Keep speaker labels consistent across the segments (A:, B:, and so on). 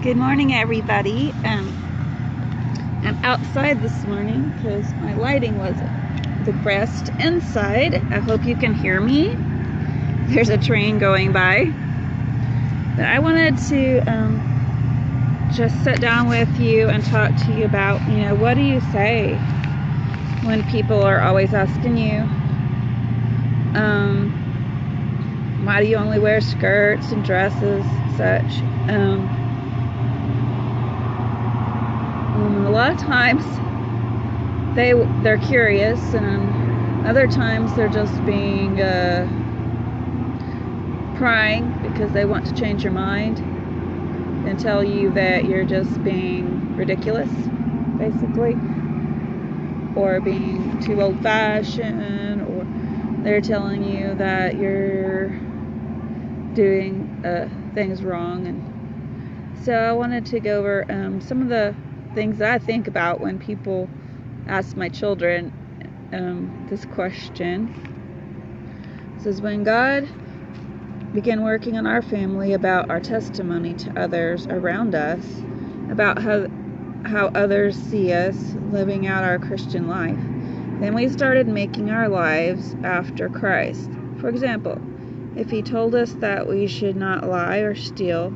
A: Good morning, everybody. I'm outside this morning because my lighting wasn't the best inside. I hope you can hear me. There's a train going by. But I wanted to just sit down with you and talk to you about, what do you say when people are always asking you, why do you only wear skirts and dresses, such? A lot of times they're curious, and other times they're just being prying because they want to change your mind and tell you that you're just being ridiculous, basically, or being too old-fashioned, or they're telling you that you're doing things wrong. And so I wanted to go over some of the things that I think about when people ask my children this question. It says, when God began working on our family about our testimony to others around us, about how others see us living out our Christian life, then we started making our lives after Christ. For example, if he told us that we should not lie or steal,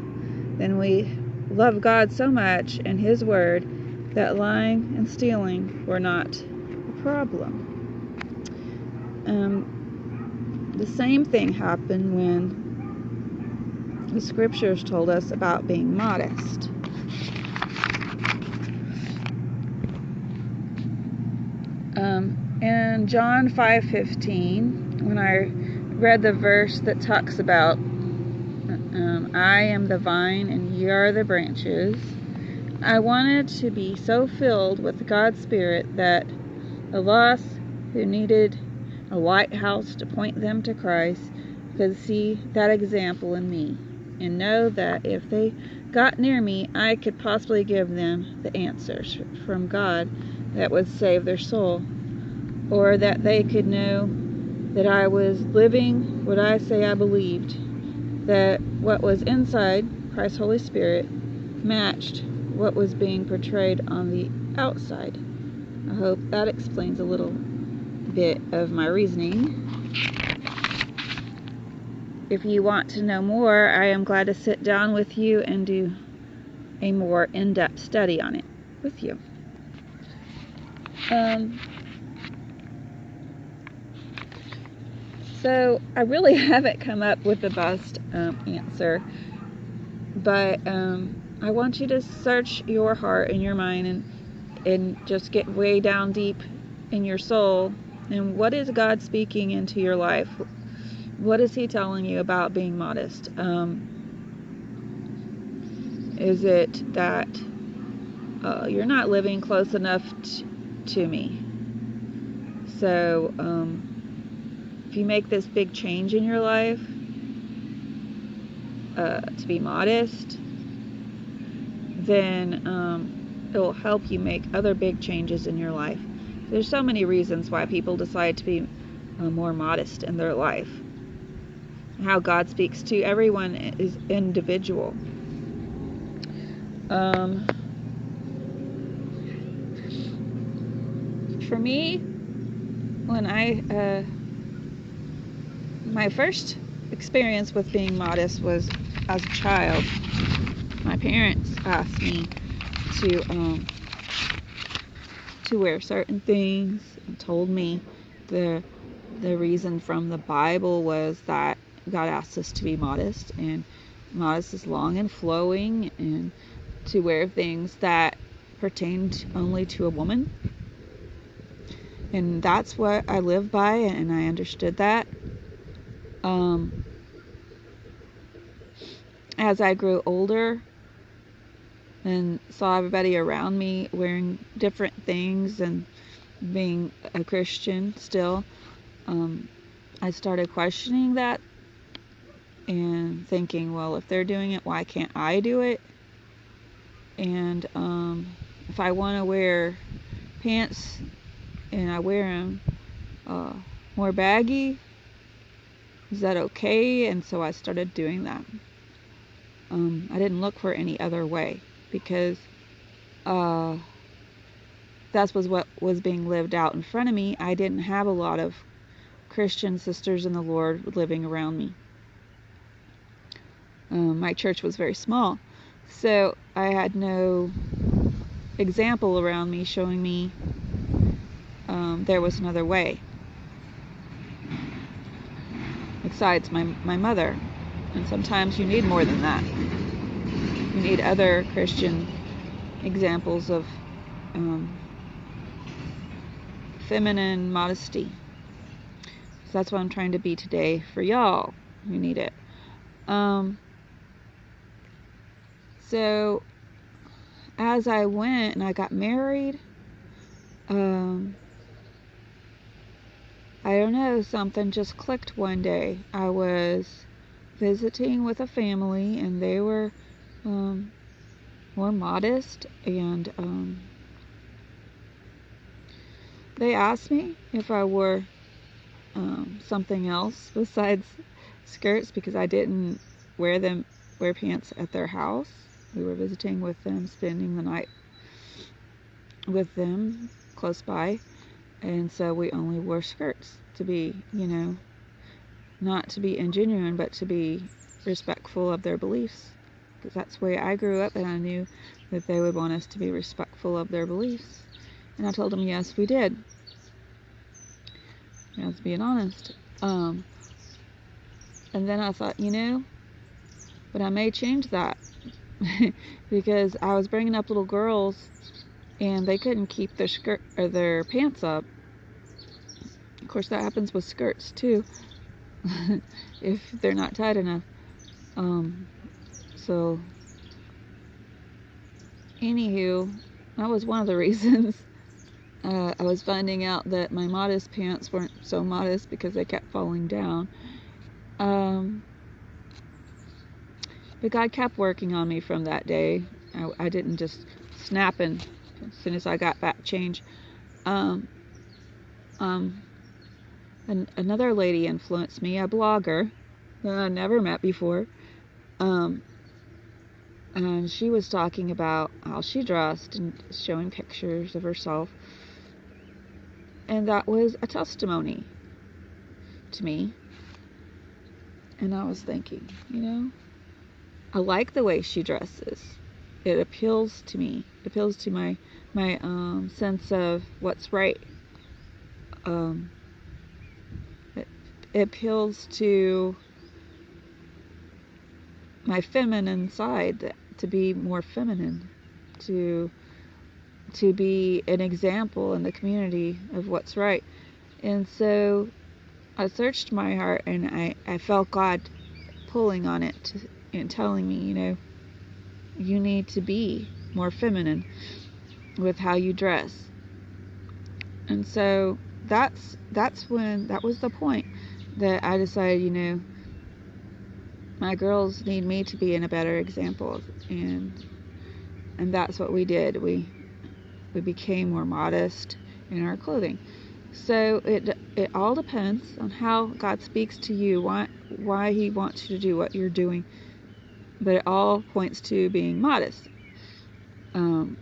A: then we love God so much and his word that lying and stealing were not a problem. The same thing happened when the scriptures told us about being modest. In John 5:15, when I read the verse that talks about I am the vine and ye are the branches, I wanted to be so filled with God's Spirit that the lost who needed a lighthouse to point them to Christ could see that example in me and know that if they got near me, I could possibly give them the answers from God that would save their soul, or that they could know that I was living what I say I believed, that what was inside, Christ's Holy Spirit, matched what was being portrayed on the outside. I hope that explains a little bit of my reasoning. If you want to know more, I am glad to sit down with you and do a more in-depth study on it with you. So I really haven't come up with the best answer, but I want you to search your heart and your mind and just get way down deep in your soul. And what is God speaking into your life? What is he telling you about being modest? Is it that you're not living close enough to me? So if you make this big change in your life to be modest, then it will help you make other big changes in your life. There's so many reasons why people decide to be more modest in their life. How God speaks to everyone is individual. For me, when my first experience with being modest was as a child. My parents asked me to wear certain things and told me the reason from the Bible was that God asked us to be modest, and modest is long and flowing, and to wear things that pertained only to a woman. And that's what I live by, and I understood that. As I grew older and saw everybody around me wearing different things and being a Christian still, I started questioning that and thinking, well, if they're doing it, why can't I do it? And if I want to wear pants and I wear them more baggy, is that okay? And so I started doing that. I didn't look for any other way, because that was what was being lived out in front of me. I didn't have a lot of Christian sisters in the Lord living around me. My church was very small, so I had no example around me showing me there was another way besides my mother. And sometimes you need more than that. You need other Christian examples of feminine modesty. So that's what I'm trying to be today for y'all who need it. So as I went and I got married, I don't know, something just clicked one day. I was visiting with a family, and they were more modest, and they asked me if I wore something else besides skirts, because I didn't wear pants at their house. We were visiting with them, spending the night with them close by, and so we only wore skirts to be, not to be ingenuine, but to be respectful of their beliefs, because that's the way I grew up, and I knew that they would want us to be respectful of their beliefs. And I told them, yes, we did. I was being honest. And then I thought, but I may change that because I was bringing up little girls, and they couldn't keep their skirt or their pants up. Of course, that happens with skirts too, if they're not tight enough. So, anywho, that was one of the reasons I was finding out that my modest pants weren't so modest, because they kept falling down. But God kept working on me from that day. I didn't just snap as soon as I got back change. Another lady influenced me, a blogger that I never met before. And she was talking about how she dressed and showing pictures of herself. And that was a testimony to me. And I was thinking, I like the way she dresses. It appeals to me. It appeals to my sense of what's right. It appeals to my feminine side, to be more feminine, to be an example in the community of what's right. And so I searched my heart, and I felt God pulling on it and telling me, you need to be more feminine with how you dress. And so that was the point that I decided, my girls need me to be in a better example, and that's what we did. We became more modest in our clothing. So it all depends on how God speaks to you, why He wants you to do what you're doing. But it all points to being modest. And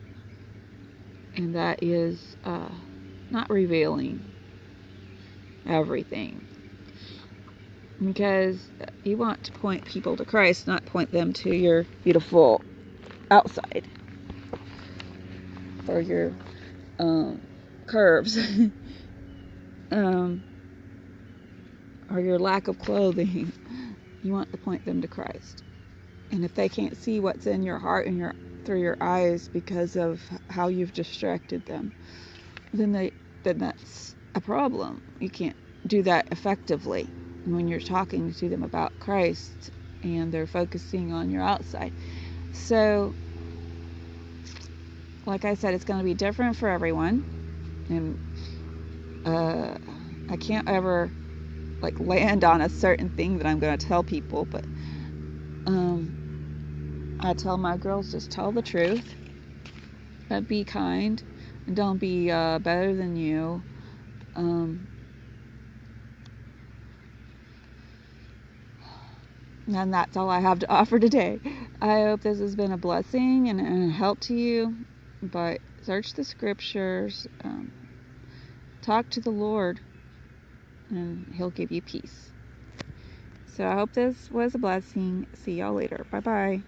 A: that is not revealing everything. Because you want to point people to Christ, not point them to your beautiful outside or your curves or your lack of clothing. You want to point them to Christ. And if they can't see what's in your heart and through your eyes because of how you've distracted them, then that's a problem. You can't do that effectively when you're talking to them about Christ and they're focusing on your outside. So, like I said, it's going to be different for everyone, and I can't ever land on a certain thing that I'm going to tell people, but I tell my girls, just tell the truth, but be kind, and don't be better than you. And that's all I have to offer today. I hope this has been a blessing and a help to you. But search the scriptures, talk to the Lord, and He'll give you peace. So I hope this was a blessing. See y'all later. Bye-bye.